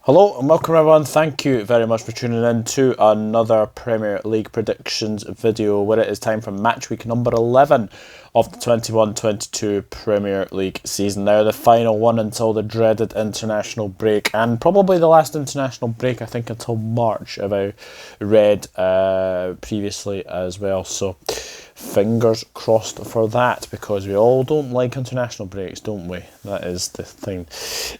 Hello and welcome everyone. Thank you very much for tuning in to another Premier League predictions video where it is time for match week number 11 of the 21-22 Premier League season. Now the final one until the dreaded international break, and probably the last international break I think until March, if I read previously as well. So fingers crossed for that, because we all don't like international breaks, don't we? That is the thing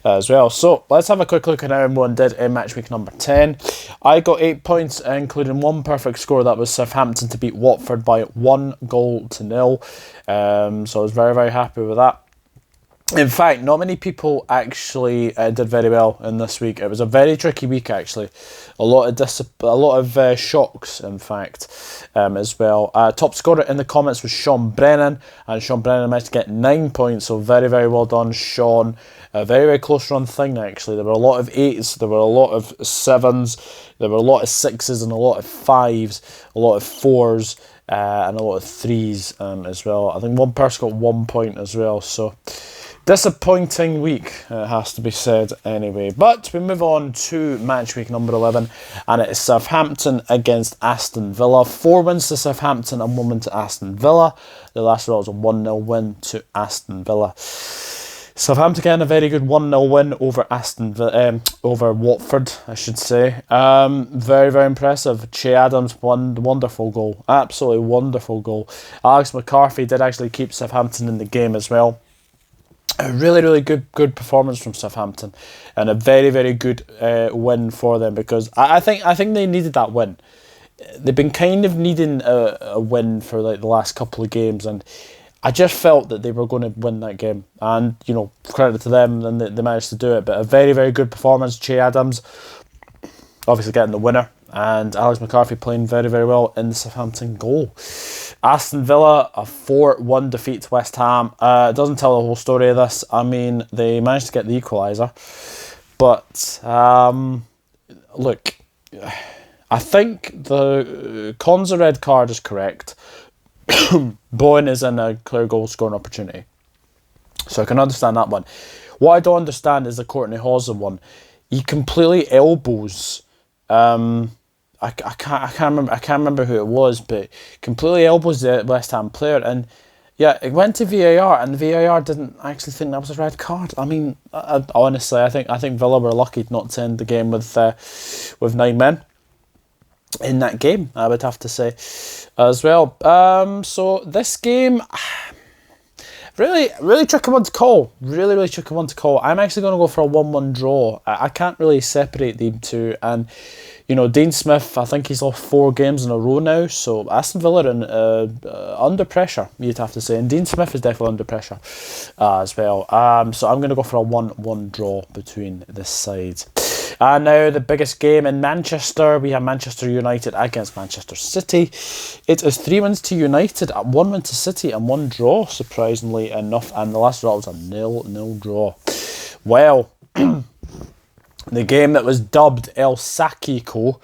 as well. So let's have a quick look at how everyone did in match week number 10. I got 8 points, including one perfect score. That was Southampton to beat Watford by 1-0. So I was very, very happy with that. In fact, not many people actually did very well in this week. It was a very tricky week, actually. A lot of shocks, in fact, as well. Top scorer in the comments was Sean Brennan, and Sean Brennan managed to get 9 points. So very, very well done, Sean. A very, very close run thing, actually. There were a lot of 8s, there were a lot of 7s, there were a lot of 6s and a lot of 5s, a lot of 4s, and a lot of 3s as well. I think one person got 1 point as well. So disappointing week, it has to be said anyway. But we move on to match week number 11, and it is Southampton against Aston Villa. 4 wins to Southampton and 1 win to Aston Villa. The last result was a 1-0 win to Aston Villa. Southampton getting a very good 1-0 win over over Watford, I should say. Very, very impressive. Che Adams, wonderful goal. Absolutely wonderful goal. Alex McCarthy did actually keep Southampton in the game as well. A really, really good performance from Southampton, and a very, very good win for them, because I think they needed that win. They've been kind of needing a win for like the last couple of games, and I just felt that they were going to win that game. And you know, credit to them, and they managed to do it. But a very, very good performance. Che Adams obviously getting the winner, and Alex McCarthy playing very, very well in the Southampton goal. Aston Villa, a 4-1 defeat to West Ham. It doesn't tell the whole story of this. I mean, they managed to get the equaliser. But, look, I think the Konza red card is correct. Bowen is in a clear goal scoring opportunity, so I can understand that one. What I don't understand is the Courtney Hawson one. He completely elbows... I can't remember who it was, but completely elbows the West Ham player, and yeah, it went to VAR, and the VAR didn't actually think that was a red card. I mean, honestly, I think Villa were lucky not to end the game with 9 men in that game, I would have to say as well. So this game, really, really tricky one to call. Really, really tricky one to call. I'm actually going to go for a 1-1 draw. I can't really separate the two, and you know, Dean Smith, I think he's lost 4 games in a row now, so Aston Villa are under pressure, you'd have to say, and Dean Smith is definitely under pressure as well. So I'm going to go for a 1-1 draw between the sides. And now the biggest game in Manchester, we have Manchester United against Manchester City. It is 3 wins to United, 1 win to City, and 1 draw, surprisingly enough, and the last result was a 0-0 draw. Well, the game that was dubbed El Sacico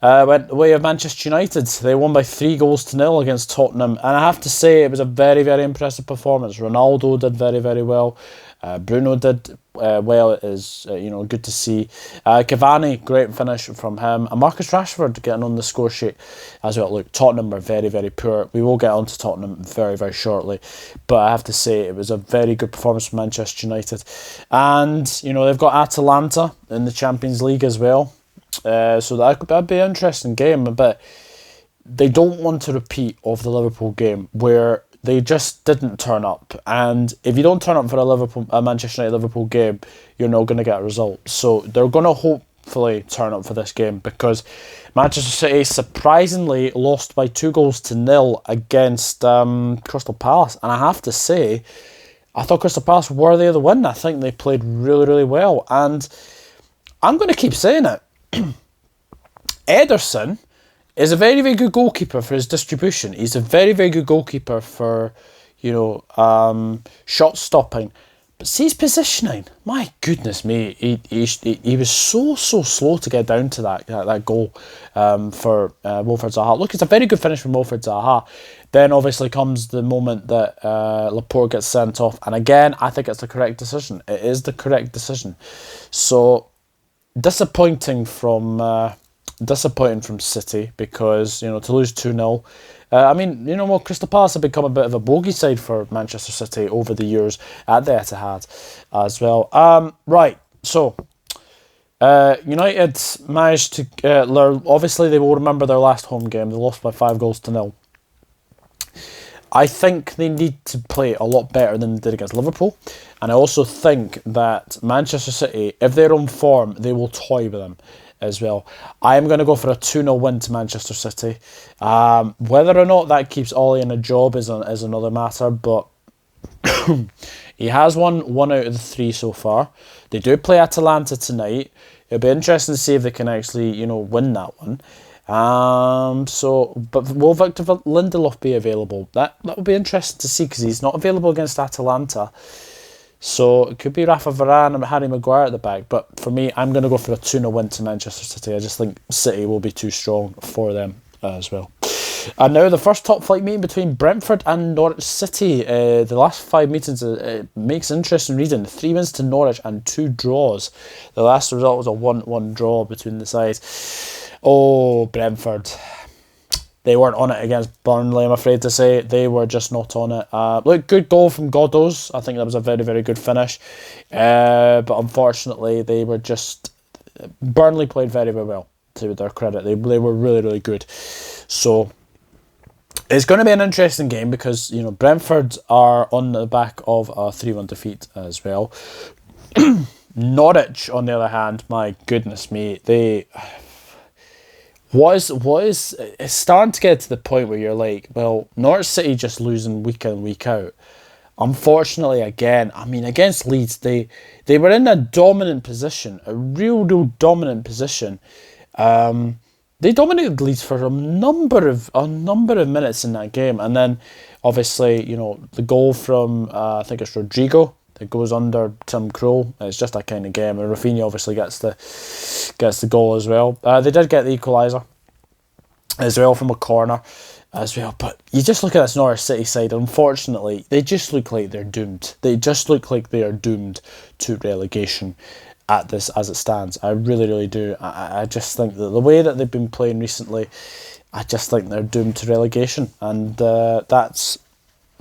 went the way of Manchester United. They won by 3-0 against Tottenham, and I have to say it was a very, very impressive performance. Ronaldo did very, very well. Bruno did well. It is good to see. Cavani, great finish from him, and Marcus Rashford getting on the score sheet as well. Look, Tottenham were very, very poor. We will get on to Tottenham very, very shortly, but I have to say it was a very good performance from Manchester United. And you know, they've got Atalanta in the Champions League as well, so that'd be an interesting game. But they don't want to repeat of the Liverpool game where they just didn't turn up, and if you don't turn up for a Manchester United Liverpool game, you're not going to get a result. So they're going to hopefully turn up for this game, because Manchester City surprisingly lost by 2-0 against Crystal Palace, and I have to say, I thought Crystal Palace were worthy of the win. I think they played really, really well, and I'm going to keep saying it. Edinson is a very, very good goalkeeper for his distribution. He's a very, very good goalkeeper for, shot stopping. But see his positioning. My goodness me, he was so slow to get down to that goal for Wilfried Zaha. Look, it's a very good finish from Wilfried Zaha. Then obviously comes the moment that Laporte gets sent off. And again, I think it's the correct decision. It is the correct decision. So disappointing from City because, to lose 2-0. Crystal Palace have become a bit of a bogey side for Manchester City over the years at the Etihad as well. Right, so United managed to learn. Obviously, they will remember their last home game. They lost by 5-0. I think they need to play a lot better than they did against Liverpool. And I also think that Manchester City, if they're on form, they will toy with them as well. I am going to go for a 2-0 win to Manchester City. Whether or not that keeps Ollie in a job is another matter, but he has won 1 out of the 3 so far. They do play Atalanta tonight. It'll be interesting to see if they can actually, win that one. But will Victor Lindelof be available? That will be interesting to see because he's not available against Atalanta. So it could be Rafa Varane and Harry Maguire at the back. But for me, I'm going to go for a 2-0 win to Manchester City. I just think City will be too strong for them as well. And now the first top flight meeting between Brentford and Norwich City. The last 5 meetings makes interesting reading. 3 wins to Norwich and 2 draws. The last result was a 1-1 draw between the sides. Oh, Brentford. They weren't on it against Burnley, I'm afraid to say. They were just not on it. Good goal from Godos. I think that was a very, very good finish. But unfortunately, they were just... Burnley played very, very well, to their credit. They were really, really good. So, it's going to be an interesting game because, Brentford are on the back of a 3-1 defeat as well. Norwich, on the other hand, my goodness me, they... What is it's starting to get to the point where you're like, well, Norwich City just losing week in, week out. Unfortunately, again, against Leeds, they were in a dominant position, a real dominant position. They dominated Leeds for a number of minutes in that game, and then obviously, the goal from I think it's Rodrigo. It goes under Tim Krul. It's just that kind of game. And Rafinha obviously gets the goal as well. They did get the equaliser as well from a corner as well. But you just look at this Norwich City side, unfortunately, they just look like they're doomed. They just look like they are doomed to relegation at this as it stands. I really, really do. I just think that the way that they've been playing recently, I just think they're doomed to relegation. And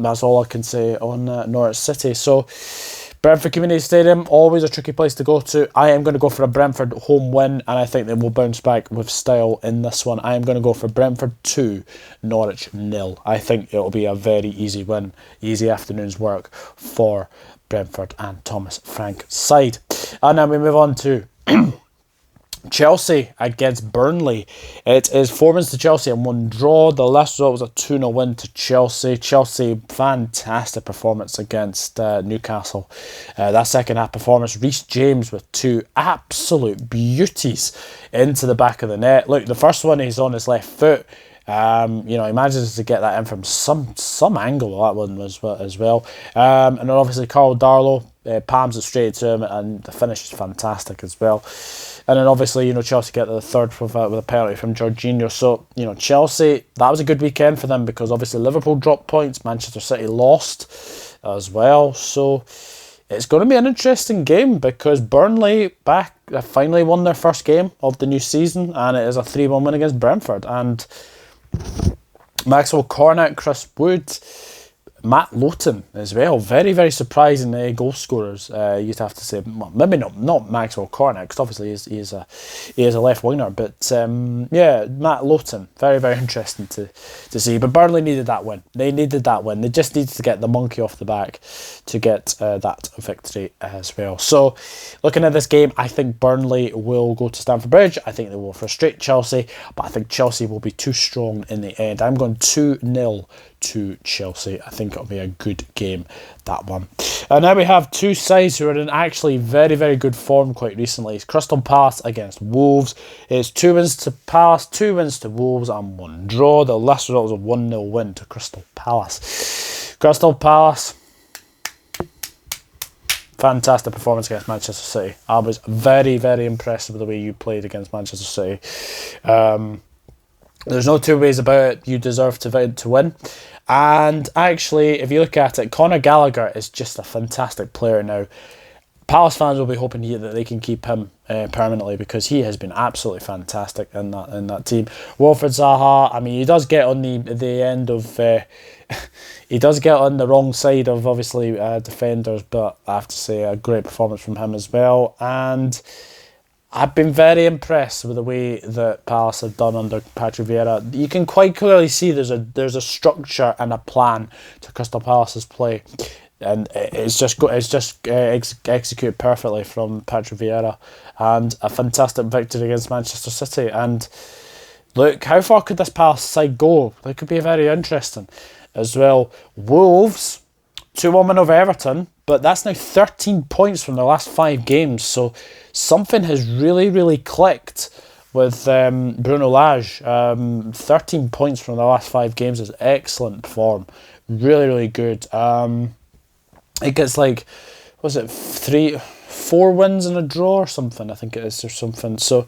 that's all I can say on Norwich City. So, Brentford Community Stadium, always a tricky place to go to. I am going to go for a Brentford home win, and I think they will bounce back with style in this one. I am going to go for Brentford 2, Norwich 0. I think it will be a very easy win, easy afternoon's work for Brentford and Thomas Frank's side. And now we move on to Chelsea against Burnley. It is 4 wins to Chelsea and 1 draw. The last result was a 2-0 win to Chelsea. Chelsea, fantastic performance against Newcastle. That second half performance, Reece James with 2 absolute beauties into the back of the net. Look, the first one, he's on his left foot. He manages to get that in from some angle. That one was as well. And then obviously Carl Darlow palms it straight to him, and the finish is fantastic as well. And then obviously, Chelsea get the third with a penalty from Jorginho. So, Chelsea, that was a good weekend for them because obviously Liverpool dropped points, Manchester City lost as well. So, it's going to be an interesting game because Burnley finally won their first game of the new season, and it is a 3-1 win against Brentford. And Maxwell Cornet, Chris Wood, Matt Lowton as well. Very, very surprising goal scorers, you'd have to say. Well, maybe not Maxwell Cornet, because obviously he is a left winger. But Matt Lowton, very, very interesting to see. But Burnley needed that win. They needed that win. They just needed to get the monkey off the back to get that victory as well. So, looking at this game, I think Burnley will go to Stamford Bridge. I think they will frustrate Chelsea, but I think Chelsea will be too strong in the end. I'm going 2-0 to Chelsea. I think it'll be a good game, that one. And now we have two sides who are in actually very, very good form quite recently. It's Crystal Palace against Wolves. It's 2 wins to Palace, 2 wins to Wolves, and 1 draw. The last result was a 1-0 win to Crystal Palace. Crystal Palace, fantastic performance against Manchester City. I was very, very impressed with the way you played against Manchester City. There's no two ways about it. You deserve to win. And actually, if you look at it, Conor Gallagher is just a fantastic player now. Palace fans will be hoping that they can keep him permanently, because he has been absolutely fantastic in that team. Wilfred Zaha, I mean, he does get on the end of he does get on the wrong side of obviously defenders, but I have to say a great performance from him as well. And I've been very impressed with the way that Palace have done under Patrick Vieira. You can quite clearly see there's a structure and a plan to Crystal Palace's play, and it's just executed perfectly from Patrick Vieira, and a fantastic victory against Manchester City. And look, how far could this Palace side go? They could be very interesting as well. Wolves 2-1 win over Everton, but that's now 13 points from their last 5 games. So something has really clicked with Bruno Lage. 13 points from the last 5 games is excellent form. Really good. It gets like, was it 4 wins and a draw or something? I think it is, or something. So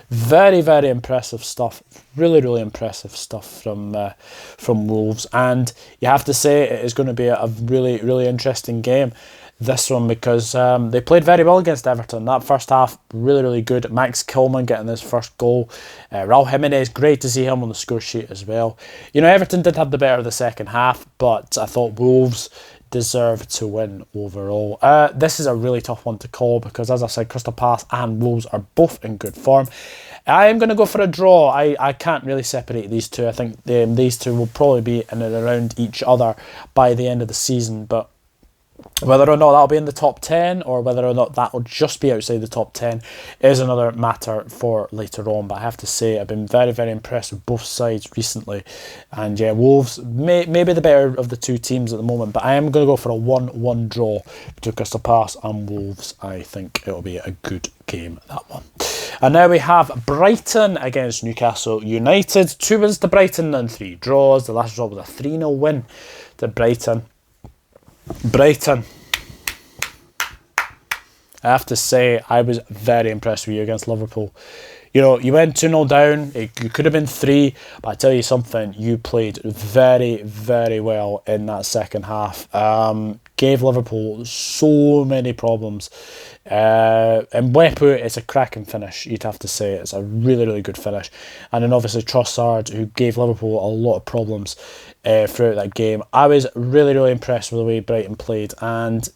very impressive stuff. Really impressive stuff from Wolves. And you have to say it is going to be a really interesting game, this one, because they played very well against Everton. That first half, really good. Max Kilman getting his first goal. Raul Jimenez, great to see him on the score sheet as well. You know, Everton did have the better of the second half, but I thought Wolves deserve to win overall. This is a really tough one to call, because as I said, Crystal Palace and Wolves are both in good form. I am going to go for a draw. I can't really separate these two. I think these two will probably be in and around each other by the end of the season, but whether or not that'll be in the top 10 or whether or not that'll just be outside the top 10 is another matter for later on. But I have to say, I've been very impressed with both sides recently. And yeah, Wolves may be the better of the two teams at the moment, but I am going to go for a 1-1 draw between Crystal Palace and Wolves. I think it'll be a good game, that one. And now we have Brighton against Newcastle United. 2 wins to Brighton and 3 draws. The last result was a 3-0 win to Brighton. Brighton, I have to say, I was very impressed with you against Liverpool. You know, you went 2-0 down. You could have been 3, but I tell you something, you played very well in that second half. Gave Liverpool so many problems. And Wepu, it's a cracking finish, you'd have to say. It's a really good finish. And then obviously Trossard, who gave Liverpool a lot of problems throughout that game. I was really impressed with the way Brighton played, and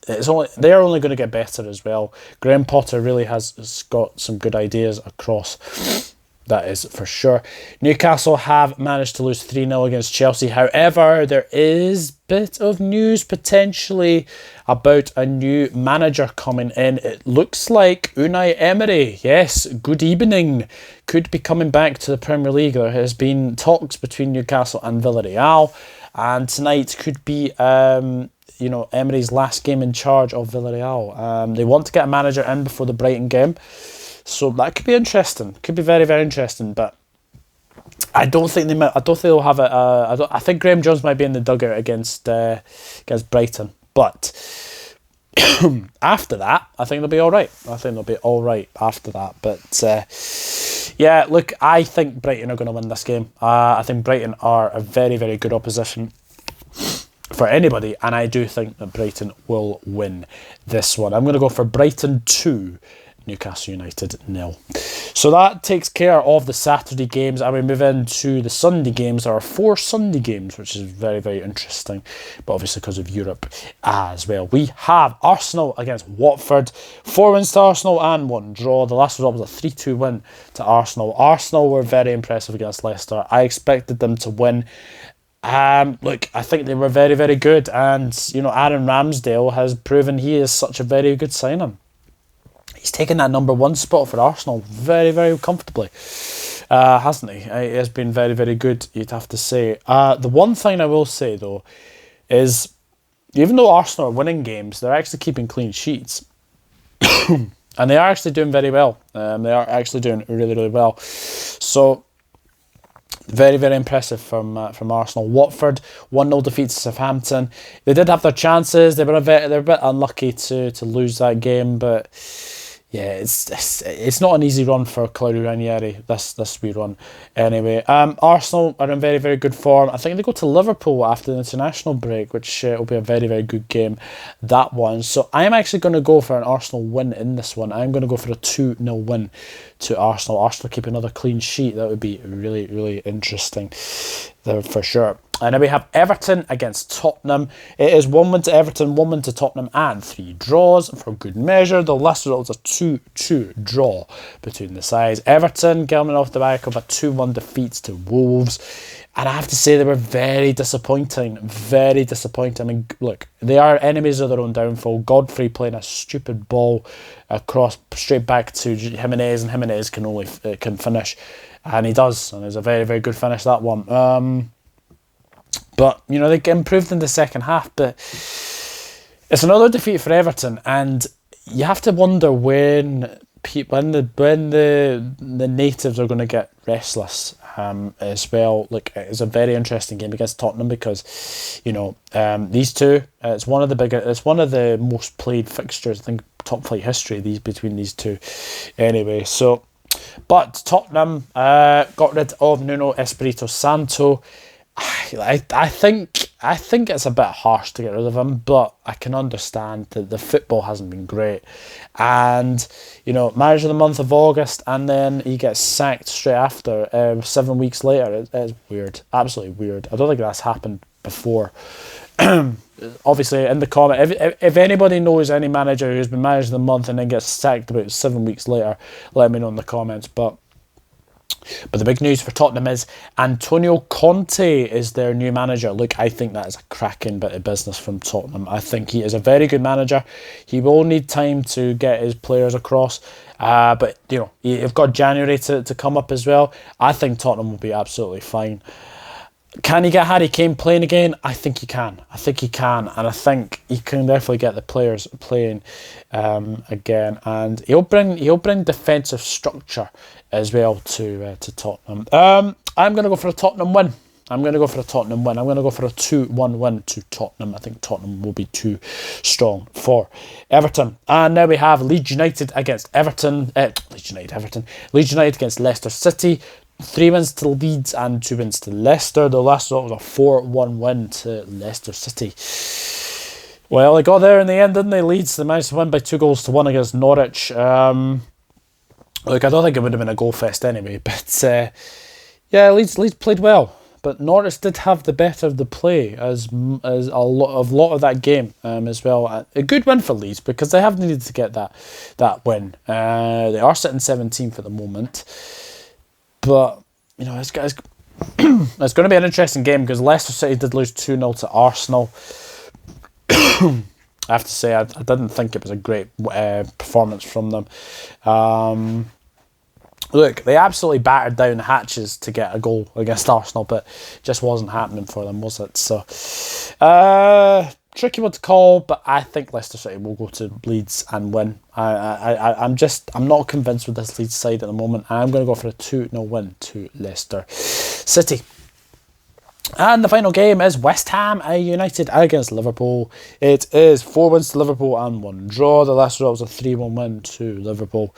they're only going to get better as well. Graham Potter really has got some good ideas across. That is for sure. Newcastle have managed to lose 3-0 against Chelsea. However, there is a bit of news potentially about a new manager coming in. It looks like Unai Emery, yes, good evening, could be coming back to the Premier League. There has been talks between Newcastle and Villarreal, and tonight could be Emery's last game in charge of Villarreal. They want to get a manager in before the Brighton game. So that could be interesting. Could be very interesting. But I don't think they'll have it. I think Graham Jones might be in the dugout against Brighton. But after that, I think they'll be all right. After that. But yeah, look, I think Brighton are going to win this game. I think Brighton are a very good opposition for anybody, and I do think that Brighton will win this one. I'm going to go for Brighton 2. Newcastle United 0. So that takes care of the Saturday games, and we move into the Sunday games. There are 4 Sunday games, which is very interesting, but obviously because of Europe as well. We have Arsenal against Watford. 4 wins to Arsenal and 1 draw. The last result was a 3-2 win to Arsenal. Arsenal were very impressive against Leicester. I expected them to win. Look, I think they were very good, and Aaron Ramsdale has proven he is such a very good signing. He's taken that number 1 spot for Arsenal very comfortably, hasn't he? He has been very good, you'd have to say. The one thing I will say, though, is even though Arsenal are winning games, they're actually keeping clean sheets. And they are actually doing very well. They are actually doing really well. So, very impressive from Arsenal. Watford 1-0 defeat to Southampton. They did have their chances. They're a bit unlucky to lose that game, but it's not an easy run for Claudio Ranieri, this wee run. Anyway, Arsenal are in very, very good form. I think they go to Liverpool after the international break, which will be a very, very good game, that one. So I'm actually going to go for an Arsenal win in this one. I'm going to go for a 2-0 win to Arsenal. Arsenal keep another clean sheet. That would be really, really interesting there for sure. And then we have Everton against Tottenham. It is 1 win to Everton, 1 win to Tottenham, and 3 draws for good measure. The last result was a 2-2 draw between the sides. Everton coming off the back of a 2-1 defeat to Wolves. And I have to say they were very disappointing. Very disappointing. I mean, look, they are enemies of their own downfall. Godfrey playing a stupid ball across straight back to Jimenez, and Jimenez can finish. And he does. And it's a very, very good finish, that one. But, you know, they improved in the second half. But it's another defeat for Everton. And you have to wonder when the natives are going to get restless as well. Look, it's a very interesting game against Tottenham because, you know, these two, it's one of the most played fixtures, I think, top flight history, between these two. Anyway, so, but Tottenham got rid of Nuno Espirito Santo. I think it's a bit harsh to get rid of him, but I can understand that the football hasn't been great. And, you know, manager of the month of August, and then he gets sacked straight after, 7 weeks later. It's weird, absolutely weird. I don't think that's happened before. Obviously, in the comment, if anybody knows any manager who's been manager of the month and then gets sacked about 7 weeks later, let me know in the comments. But the big news for Tottenham is Antonio Conte is their new manager. Look, I think that is a cracking bit of business from Tottenham. I think he is a very good manager. He will need time to get his players across. But, you know, you've got January to come up as well. I think Tottenham will be absolutely fine. Can he get Harry Kane playing again? I think he can. And I think he can definitely get the players playing again. And he'll bring defensive structure as well to Tottenham. I'm going to go for a Tottenham win. I'm going to go for a 2-1 win to Tottenham. I think Tottenham will be too strong for Everton. And now we have Leeds United against Everton. Leeds United against Leicester City. 3 wins to Leeds and 2 wins to Leicester. The last result was a 4-1 win to Leicester City. Well, they got there in the end, didn't they? Leeds, they managed to win by 2-1 against Norwich. Look, I don't think it would have been a goal fest anyway, but yeah, Leeds played well. But Norwich did have the better of the play as a lot of that game as well. A good win for Leeds because they have needed to get that win. They are sitting 17th at the moment. But, you know, it's going to be an interesting game because Leicester City did lose 2-0 to Arsenal. I have to say, I didn't think it was a great performance from them. Look, they absolutely battered down the hatches to get a goal against Arsenal, but it just wasn't happening for them, was it? So, tricky one to call, but I think Leicester City will go to Leeds and win. I'm not convinced with this Leeds side at the moment. I'm going to go for a 2-0 win to Leicester City. And the final game is West Ham United against Liverpool. It is 4 wins to Liverpool and 1 draw. The last result was a 3-1 win to Liverpool.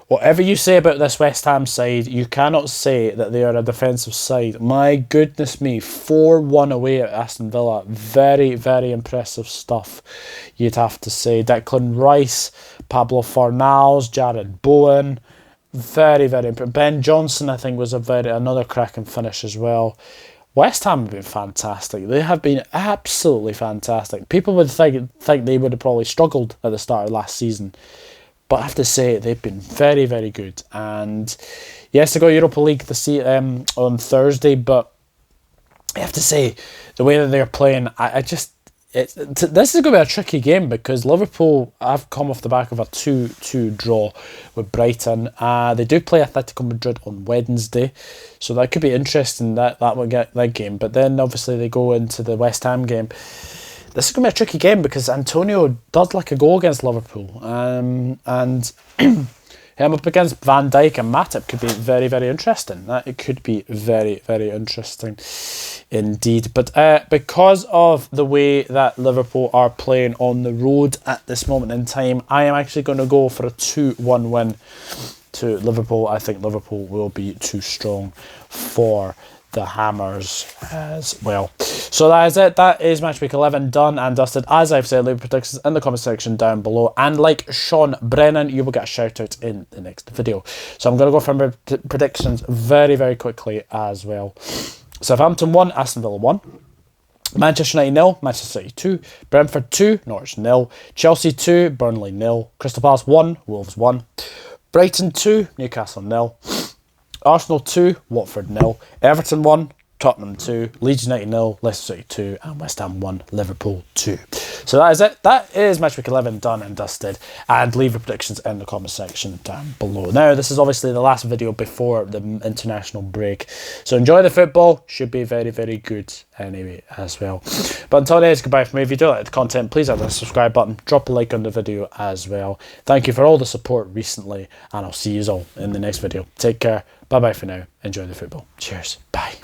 Whatever you say about this West Ham side, you cannot say that they are a defensive side. My goodness me, 4-1 away at Aston Villa. Very, very impressive stuff, you'd have to say. Declan Rice, Pablo Fornals, Jared Bowen. Very, very impressive. Ben Johnson, I think, was another cracking finish as well. West Ham have been fantastic. They have been absolutely fantastic. People would think they would have probably struggled at the start of last season. But I have to say, they've been very, very good. And yes, they got Europa League on Thursday, but I have to say, the way that they're playing, this is going to be a tricky game because Liverpool have come off the back of a 2-2 draw with Brighton. They do play Atletico Madrid on Wednesday, so that could be interesting, that will get that game. But then obviously they go into the West Ham game. This is going to be a tricky game because Antonio does like a goal against Liverpool. And Up against Van Dijk and Matip could be very, very interesting. It could be very, very interesting indeed. But because of the way that Liverpool are playing on the road at this moment in time, I am actually going to go for a 2-1 win to Liverpool. I think Liverpool will be too strong for the Hammers as well. So that is it. That is match week 11 done and dusted. As I've said, leave predictions in the comment section down below. And like Sean Brennan, you will get a shout out in the next video. So I'm going to go for my predictions very, very quickly as well. Southampton 1, Aston Villa 1. Manchester United 0, Manchester City 2, Brentford 2, Norwich 0, Chelsea 2, Burnley 0, Crystal Palace 1, Wolves 1, Brighton 2, Newcastle 0, Arsenal 2, Watford 0, Everton 1, Tottenham 2, Leeds United 0, Leicester City 2, and West Ham 1, Liverpool 2. So that is it. That is match week 11 done and dusted. And leave your predictions in the comment section down below. Now, this is obviously the last video before the international break. So enjoy the football. Should be very, very good anyway as well. But until then, it's goodbye from me. If you do like the content, please hit the subscribe button. Drop a like on the video as well. Thank you for all the support recently. And I'll see you all in the next video. Take care. Bye-bye for now. Enjoy the football. Cheers. Bye.